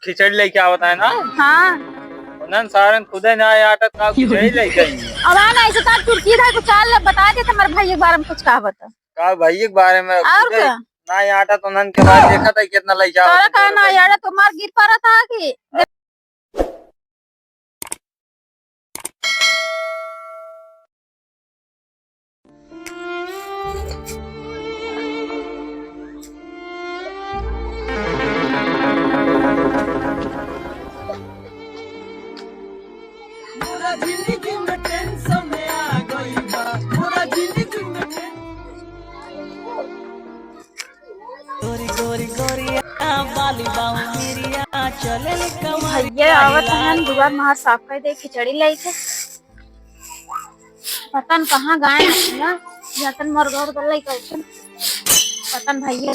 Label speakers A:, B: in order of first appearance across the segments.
A: खिचड़ी लेके आवत है ना।
B: हाँ
A: उन्हन सारन खुदे ना आटा का खिचड़ी लेके आई है।
B: अब आना ऐसे तार चुटकी था कुछ चाल बता दे तुम्हारे भाई के बारे में कुछ कहा बता
A: का भाई के बारे में
B: और
A: खुदे
B: क्या
A: ना आटा तो उन्हन के बाद देखा था कितना लेके
B: तारा
A: आवत है।
B: कहना यार तुम्हार गिर पड़ा था कि भैया आवत हन दुआर मार साफ कर दे खिचड़ी लाई थे पतन कहाँ गाय ना जतन मर गौर गल लाई कौन पतन भैया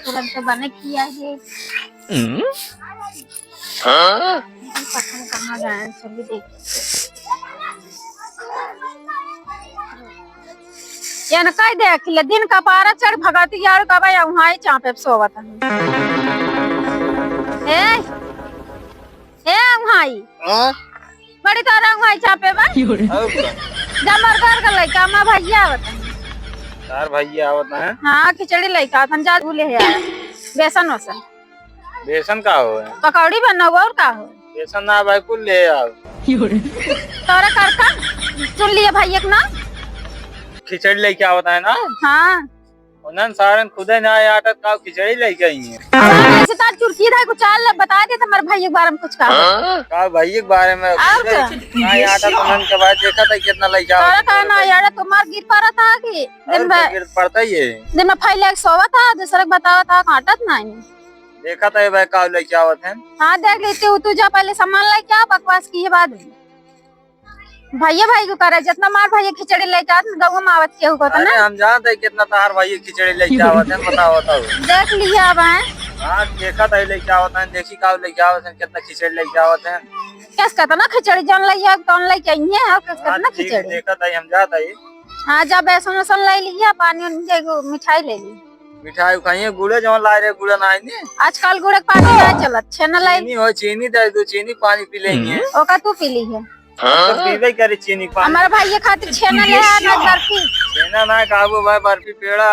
B: तुरंत बने किया है पतन कहाँ गाय चली देख या न कह देख ले दिन का पारा चढ़ भगती यार कबे वहां चापे सोवत ए ए वहां बड़ी तारा वहां चापे बा जमर कर के लइका मा भैया आवत
A: तार भैया आवत है।
B: हां खिचड़ी लइका थन जा भूले है बेसन वसन
A: बेसन का हो है
B: पकौड़ी बनाओ और का हो
A: बेसन ना भाई कुल ले आओ
B: तोरा करका सुन लिए भैया के नाम
A: खिचड़ी लेके आवत है ना।
B: हां
A: उन्हन सारन खुदे ना आटा का खिचड़ी लेके आई है।
B: ऐसे तार चुटकी था कुछ चाल बता दे तुम्हारे भाई के बारे में कुछ कहा
A: का भाई के बारे में खुदे ना आटा तो उन्हन के बाद देखा था कितना लेके आवत
B: तोरा कहना यार तुम्हार गिर पड़ा था कि दिन में
A: गिर पड़ता ही है।
B: दिन में फैले सोवा था दूसरा बतावा था काटत नहीं
A: देखा था ये भाई का लेके आवत है।
B: हाँ देख लेते तू जा पहले सामान लाई क्या बकवास की बाद में भैया भाई को करे जितना मार भैया खिचड़ी लेके आत गऊ में आवत केहू को ना
A: हम जानते हैं कितना तार भाई खिचड़ी लेके आवत है बताओ
B: देख लिया अब है
A: हाँ देखा था लेके आवत है देखी का लेके आवत है कितना खिचड़ी लेके आवत है।
B: कैस कहता ना खिचड़ी जान लिया कौन लेके आई है कैस कहता ना खिचड़ी
A: देखा था हम जाता है।
B: हाँ जा बेसन वसन ले लिया पानी मिठाई ले ली
A: मिठाई खाइए गुड़े जो ला रहे गुड़ा ना आएंगे
B: आजकल गुड़ के पानी ना चलत छेना लाई
A: चीनी हो चीनी दे दो चीनी पानी पी लेंगे
B: ओका तू पी ली है
A: तो पीवे करे चीनी पानी
B: हमारे भाई ये खातिर छेना ले आना बर्फी
A: छेना ना काबू भाई बर्फी पेड़ा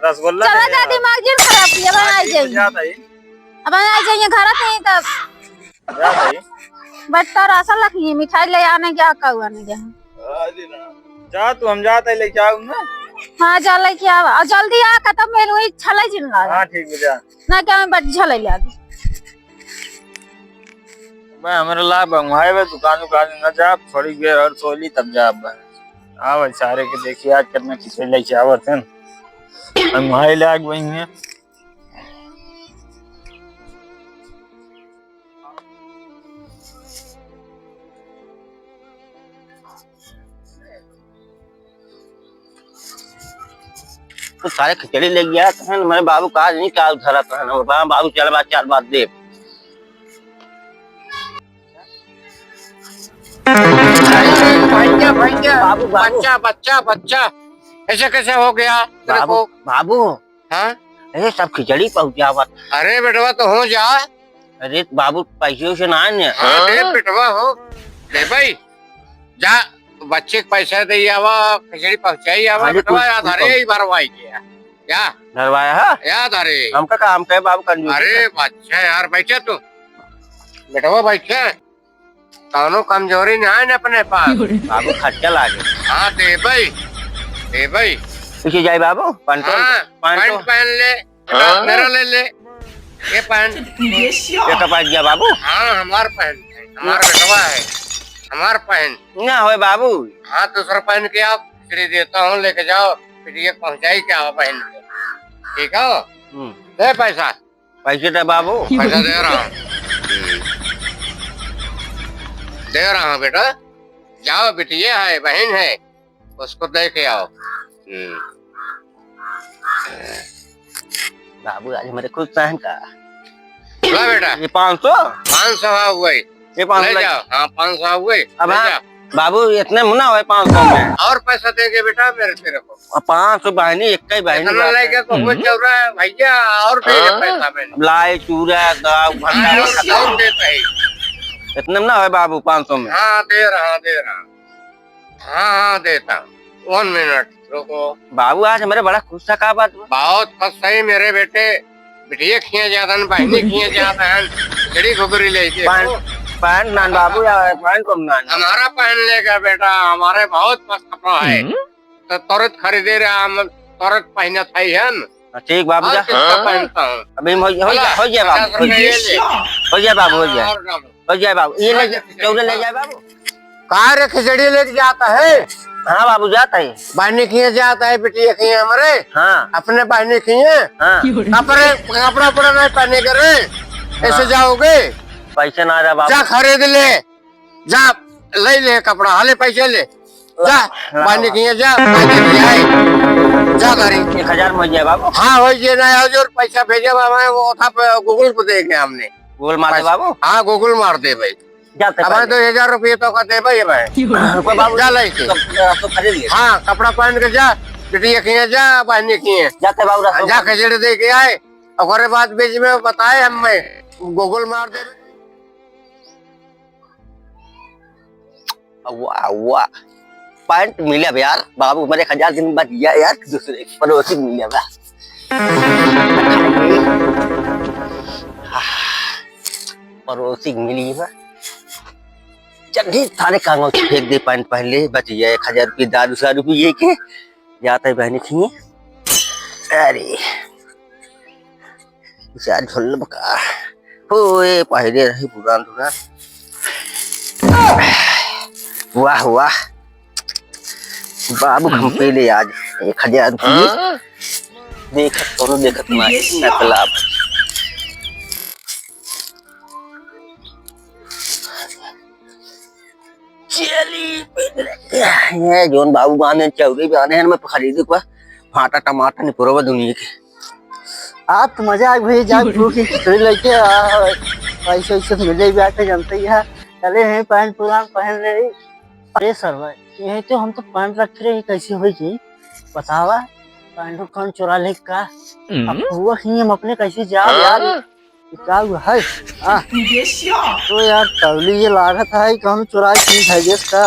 A: रसगुल्ला
B: चला जा दिमाग जिन खराब किया बनाई जाइए अब आ जाइए घर पे तब
A: जाता है
B: बट्टा रासा लखनी मिठाई ले आने क्या कहू आने क्या
A: जा तू हम जाते है लेके आऊ ना।
B: हाँ जा लेके आ और जल्दी आ खत्म मेल वही छले जिन ला
A: हां ठीक है जा
B: ना क्या मैं बट झले ले आ
A: मैं हमारा ला बंगवाए वे दुकान न जा थोड़ी देर और सोली तब जा अब सारे के देखिए आज कितना खिचड़ी लेके आवत है हम वहां लाग वही है।
C: तो सारे खिचड़ी ले गया तो मेरे बाबू का नहीं क्या उधरा तो बाबू चल बात चार बात दे
D: बाबू बच्चा बच्चा बच्चा ऐसे कैसे हो गया
C: बाबू बाबू
D: हाँ
C: अरे सब खिचड़ी पहुंचा हुआ
D: अरे बेटवा तो हो जा
C: अरे बाबू पैसे से ना
D: हाँ दे बेटवा हो दे भाई जा बच्चे को पैसा दे आवा खिचड़ी पहुंचाई आवा बेटवा याद अरे ही भरवाई गया क्या
C: धरवाया है
D: याद अरे
C: हमका काम करे बाबू कर
D: अरे बच्चा यार बैठे तू बेटवा बैठे दोनों कमजोरी नहीं है अपने पास
C: बाबू खर्चा लागे
D: हाँ दे भाई
C: पीछे जाए बाबू पैंट
D: पहन ले मेरा ले ले ये पैंट
C: ये कपास दिया बाबू
D: हाँ हमार पहन हमार बेटवा है हमार पहन
C: ना हो बाबू
D: हाँ दूसरा पहन के आप खिचड़ी देता हूँ लेके जाओ फिर ये पहुँचाई क्या हो पहन के ठीक है दे पैसा
C: पैसे दे बाबू
D: पैसा दे रहा हूँ बेटा जाओ बिटिया है बहन है उसको दे के आओ।
C: बाबू आज हमारे खुद पहन का
D: बेटा
C: ये 500
D: 500 हुए
C: ये 500
D: ले जाओ हाँ 500 हुए
C: अब बाबू इतने मुना हुए 500 में।
D: और पैसा देंगे बेटा मेरे तेरे को।
C: 500 बहनी एक ही बहनी
D: इतना लेके तो वो चल रहा है भैया, और दे पैसा मैंने।
C: लाई चूरा दाव भंडा
D: और देता है।
C: इतने में ना है बाबू 500 में।
D: हाँ दे रहा। हाँ देता हूँ। 1 मिनट रुको।
C: बाबू आज मेरे बड़ा खुश था, का बात
D: बहुत खुश है मेरे बेटे। बिटिया खिया ज्यादा न बहनी खिया ज्यादा है। जड़ी घुघरी लेके
C: पैंट नान बाबू या पैंट कम नान
D: हमारा पहन लेगा बेटा। हमारे बहुत मस्त कपड़ा है तो तुरंत खरीदे रहा हम। तुरंत पहना था है न।
C: ठीक बाबू जा
D: पहनता हूँ
C: अभी हो जाए बाबू, हो जाए बाबू, हो जाए बाबू। ये ले जाए बाबू।
D: कहा रे खिचड़ी लेके जाता है।
C: हाँ बाबू जाता है।
D: बहनी खिए जाता है बिटिया खिए हमारे।
C: हाँ
D: अपने बहनी खिए।
C: हाँ
D: कपड़ा उपड़ा नहीं पहने करे ऐसे जाओगे।
C: पैसे ना रहा बाबू।
D: जा खरीद ले, जा ले कपड़ा। हाले पैसे ले जा। बहनी खिए जा घरी।
C: 1000 में हो जाए बाबू।
D: हाँ हो जाए ना जो पैसा भेजे बाबा वो था गूगल पे देंगे हमने।
C: गूगल मार दे बाबू।
D: हाँ गूगल मार दे भाई।
C: जाते
D: हमारे 2000 रुपये तो कहते भाई
C: बाबू
D: जा लेके।
C: तो खरीद ले।
D: हाँ कपड़ा पहन के जा। बिटिया खिए जा बहनी खिए
C: जाते बाबू
D: जा खिचड़ी दे के आए। और बाद बीच में बताए हमें गूगल मार दे।
C: वाह वाह पैंट मिला यार बाबू। मेरे 1000 दिन बाद यार दूसरे पड़ोसी मिला बा। पड़ोसी मिली बा। चल सारे कागज फेंक दे पैंट पहले बच जाए 1000 रुपये 1000 रुपये के जाता है बहनी खिए। अरे झोल बका होए पहले रही पुरान पुरान। वाह वाह बाबू हम पहले आज 1000 रुपये देखत तो देखत मतलब ये जोन बाबू बाने चौरी बाने हैं मैं खरीदे को फाटा टमाटर नहीं पूरा दुनिया के।
E: आप तो मजा आ भाई जा की खिचड़ी लेके पैसे वैसे मिले बैठे जानते ही है। चले हैं पैंट पुरान पहन ले। अरे सर भाई यही तो हम तो पैंट रख रहे कैसे होगी बतावा। पैंट कौन चुरा ले का अब हुआ ही हम अपने कैसे जा यार क्या हुआ है। तो यार तवली ये लागत है कौन चुरा है जिसका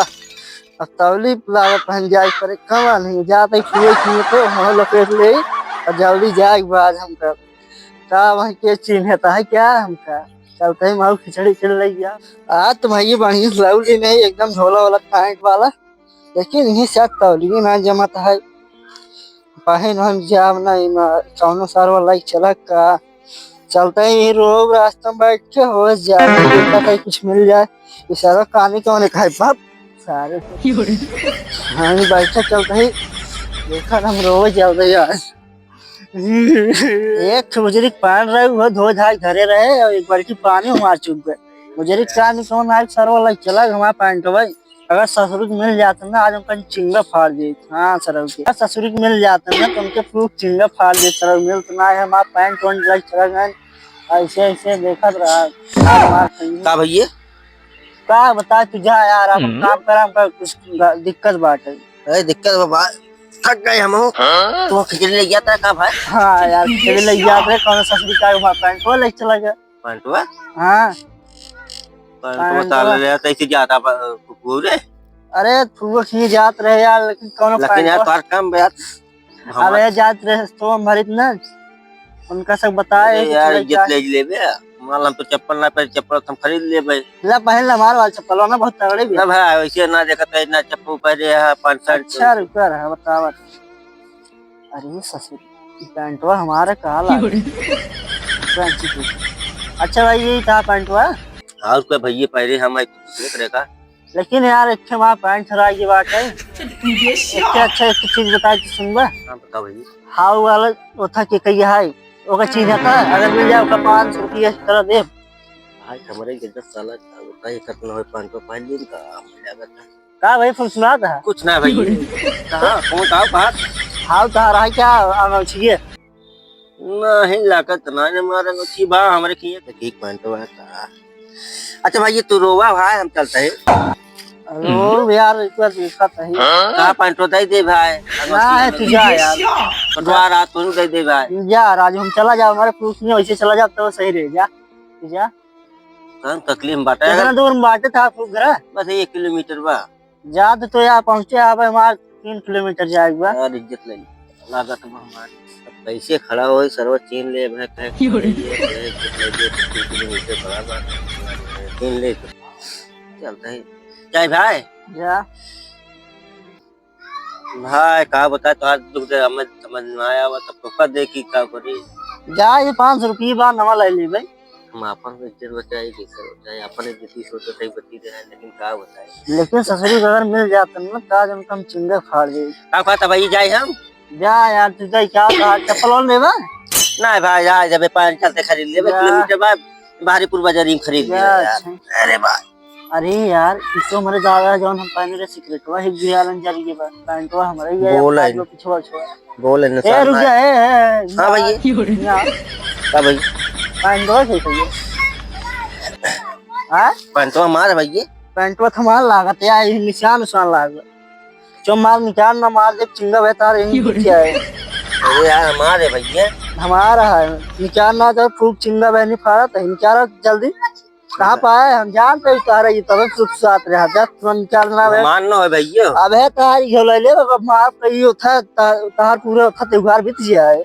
E: अब तवली लागत पहन जाए पर कमा नहीं जाते तो हम लपेट ले और जल्दी जाए बाद हमका का वही के चिन्हता है क्या हमका चलते ही माऊ खिचड़ी चल रही है। आज तो भाई बढ़िया लवली नहीं एकदम झोला वाला पैंट वाला लेकिन ये शायद तौली ना जमत है पहन हम जाम नहीं कौनो सार वाला चला का चलते ही रोग रास्ता में बैठ के हो जाए कुछ मिल जाए इशारा कहानी कौन खाए बाप सारे हाँ बैठे चलते ही देखा हम रोज चल रहे यार। एक मुजरिक पान रहे वो धो धाय घरे रहे और एक बार की पानी मार चुक गए। मुजरिक कहानी कौन आज सर वाला चला हमारा पैंट भाई अगर ससुर मिल जाता ना आज उनका चिंगा फाड़ दे। हाँ सर ससुर मिल जाता ना तो उनके प्रूफ चिंगा फाड़ दे सर मिल तो ना है हमारा पैंट वोट लग चला गए ऐसे ऐसे देखा रहा
C: का भैया
E: का बता तुझा यार आप काम करा कुछ दिक्कत बात है।
C: दिक्कत बाबा थक गए हम तो खिचड़ी ले गया था का भाई।
E: हाँ यार खिचड़ी ले गया था कौन ससुर का हमारा पैंट वो ले चला गया
C: पैंट
E: हाँ
C: ऐसे जाता पूरे।
E: अरे फुगो खी जात रहे यार लेकिन कौन
C: लेकिन यार तार कम
E: अरे जात रहे तो हम भरित ना उनका सब बताए
C: यार इज्जत ले लेबे मान हम तो चप्पल ना पहन चप्पल हम खरीद ले भाई
E: ला पहन ला हमारे वाला चप्पल ना बहुत तगड़े भी
C: ना भाई वैसे ना देखत है इतना चप्पल पहने है 500
E: अच्छा रुपया रहा बतावा। अरे ससुर पैंटवा हमारा कहा ला अच्छा भाई यही था पैंटवा
C: और कोई भैया पहले हम देख रहे का
E: लेकिन यार एक वहाँ पैंट छुरा की बात है इससे अच्छा एक चीज बता सुनबा।
C: हाँ बताओ भैया।
E: हाउ वाला वो था कि कही है वो का चीज था अगर मिल जाए उसका 500 रुपया तरह दे
C: भाई हमारे के 10 साल होता है खत्म हो पैंट को पहन दिन का मिल जाएगा
E: का भाई फोन सुना था
C: कुछ ना भाई कहां कौन का बात
E: हाउ था रहा क्या आना चाहिए
C: नहीं लागत ना हमारा अच्छी बा हमारे की एक पैंट हुआ था। अच्छा भाई ये तू रोवा भाई हम चलते हैं
E: अरे यार एक बार देखा था ही
C: कहाँ पैंट होता ही दे भाई
E: ना है तू जा यार
C: पटवा रात को दे दे भाई
E: तू जा राजू हम चला जाओ हमारे प्रूफ में वैसे चला जाओ तो सही रहे जा तू जा
C: हम तकलीफ बाटा
E: कितना दूर में बाटे था प्रूफ घर
C: बस 1 किलोमीटर बा
E: जा तो यार पहुंचे अब हमारे 3 किलोमीटर जाएगा
C: यार इज्जत ले लागत बा हमारी कैसे खड़ा हो सर्व चीन ले भाई कहे किलोमीटर बड़ा बा चीन ले चलता है जय भाई
E: जा
C: भाई का बता तो आज दुख दे हमें समझ में आया वो तब पप्पा देखी का करी
E: जा ये 500 रुपये बा नवा ले ली भाई
C: हम अपन इज्जत बचाई कैसे बचाई अपन इज्जत सोचो सही बची रहे लेकिन का बताए
E: लेकिन ससुरी अगर मिल जाता ना ताज हम कम चिंगा फाड़ दे
C: का कहता भाई जाए हम
E: जा यार तू जा क्या कहा चप्पल और लेवा
C: नहीं भाई यार जब पान चलते खरीद ले किलोमीटर बाद बाहरीपुर बाजार में खरीद लिया यार अरे भाई
E: अरे यार इसको हमारे दादा जौन हम पहने रे सिगरेट वा हिग दियालन जारी के बाद पैंटवा हमारे ही है
C: बोल है।
E: जो पिछवा छोड़ा
C: बोल है
E: ए
C: निशान
E: रुक जा ए
C: हां भाई
E: यार
C: का भाई
E: पैंटवा कैसे ये हां
C: पैंटवा मार भाई ये
E: पैंटवा थमाल लागत यार ये निशान लागत जो मार निकाल ना मार दे चिंगा बेतार यही क्या है
C: अरे यार हमारे भैया
E: हमारा है निकाल ना जब फूक चिंगा बहनी फाड़ा तो निकाल जल्दी कहाँ पाए हम जानते हैं तारा ये तब चुप साथ रहा था तुम निकालना है
C: मानना है भैया
E: अब है तारी झोला ले बाबा मार कही था तार पूरा था त्योहार बीत गया है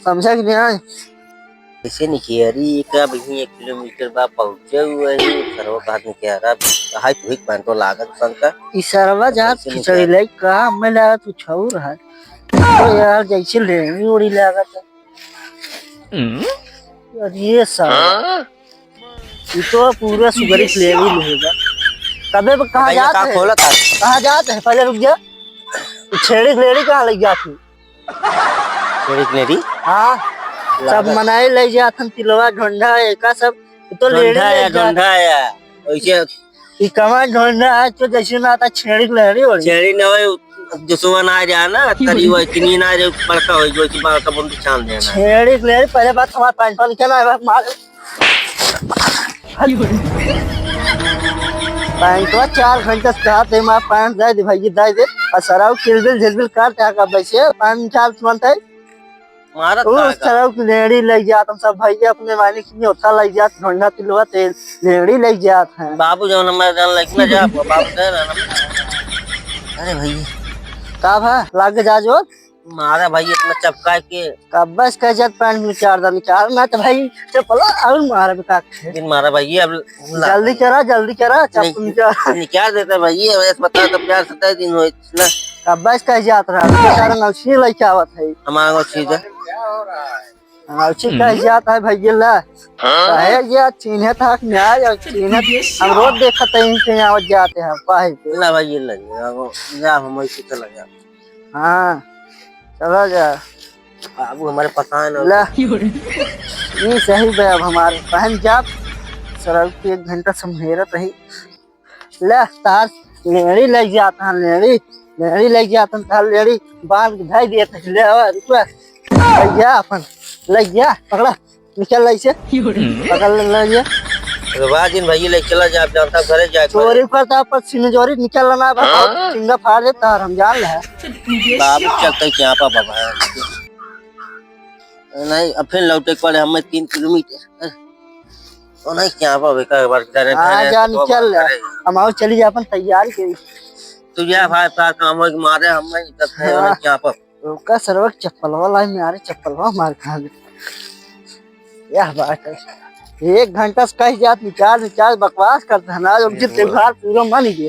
E: समझा कि नहीं
C: ऐसे नहीं किया अरे का भैया 1 किलोमीटर बाद पहुंचे हुए ही सर्व का नहीं कह रहा हाय तू एक पैंटो लागत संका
E: इस सरवा जा खिचड़ी ले का मैं लगा तू छौ रहा तो यार जैसे लेनी उड़ी लागत यार ये सब ये तो पूरा सुगरी ले भी लेगा कबे कहाँ जाते हैं
C: खोला था
E: कहाँ जाते हैं पहले रुक जा छेड़ी लेड़ी कहाँ लग जाती
C: लेडी
E: हाँ सब मनाई ले जाथन तिलवा ढोंढा एका सब तो लेडी ले
C: ढोंढा है वैसे
E: ई कमा ढोंढा है तो जैसे ना आता छेड़ी लेड़ी हो
C: छेड़ी न हो जसुआ ना जा ना तरी वो इतनी ना जो बड़का हो जो कि बाल का बंद छान देना
E: छेड़ी लेड़ी पहले बात हमारा पैंट पर निकला है मार पैंटवा 4 घंटे से कहते मैं पैंट दे दे भाई दे दे और सराव किलबिल झिलबिल काट का वैसे पैंट 4 तुरंत है
C: मारा
E: ओ सराव की लेडी ले जात हम सब भाई अपने मालिक की उठा ले जात ढोंढा तिलवा तेल लेडी ले जात है
C: बाबू जो नंबर जान लग ना जा बाबू दे ना अरे भाई
E: का भा लाग जा जो
C: मारा भाई इतना चपका के
E: कब बस कह जात पैंट में 4 दानी चार ना तो भाई चपला और मारा बेटा
C: दिन मारा भाई अब
E: जल्दी करा चप्पल
C: क्या देता भाई ये वैसे बता तो प्यार 27 दिन हो ना
E: कब बस कह जात रहा बेचारा नौशी लेके आवत है
C: हमारा चीज है
E: नौशी कह जात है भैया ला है ये चिन्ह था न्याय और चिन्ह हम रोज देखते हैं इनके यहाँ जाते हैं पाही पे
C: ना भाई ये लग जा हम ऐसे चला जा
E: हाँ चला जा
C: बाबू हमारे पता है ना
E: ला ये सही बे अब हमारे पहन जा सड़क के 1 घंटा समझेरत रही ले तार लेड़ी लग जाता लेड़ी लग जाता तार लेड़ी बांध धाई दिया था ले रुपया लग जा अपन लग जा पकड़ा निकल लाई से पकड़ ले जा
C: दिन भाई ले चला जा आप जानता घरे जा
E: चोरी करता पर सिनजोरी निकल ना चिंगा फाड़ देता हम जान ले
C: बाबू चलते क्या पा बाबा नहीं अब फिर लौटे पड़े हमें 3 किलोमीटर तो नहीं क्या पा बेकार बार करे
E: जा निकल हम आओ चली जा अपन तैयारी करी
C: तू जा भाई साथ काम हो मारे हमें तब क्या पा
E: का सरवक चप्पल वाला मेरे चप्पल वाला मार खा यह बात है 1 घंटा से कहीं जात निकाल बकवास करते हैं ना जो त्योहार पूरा मान गए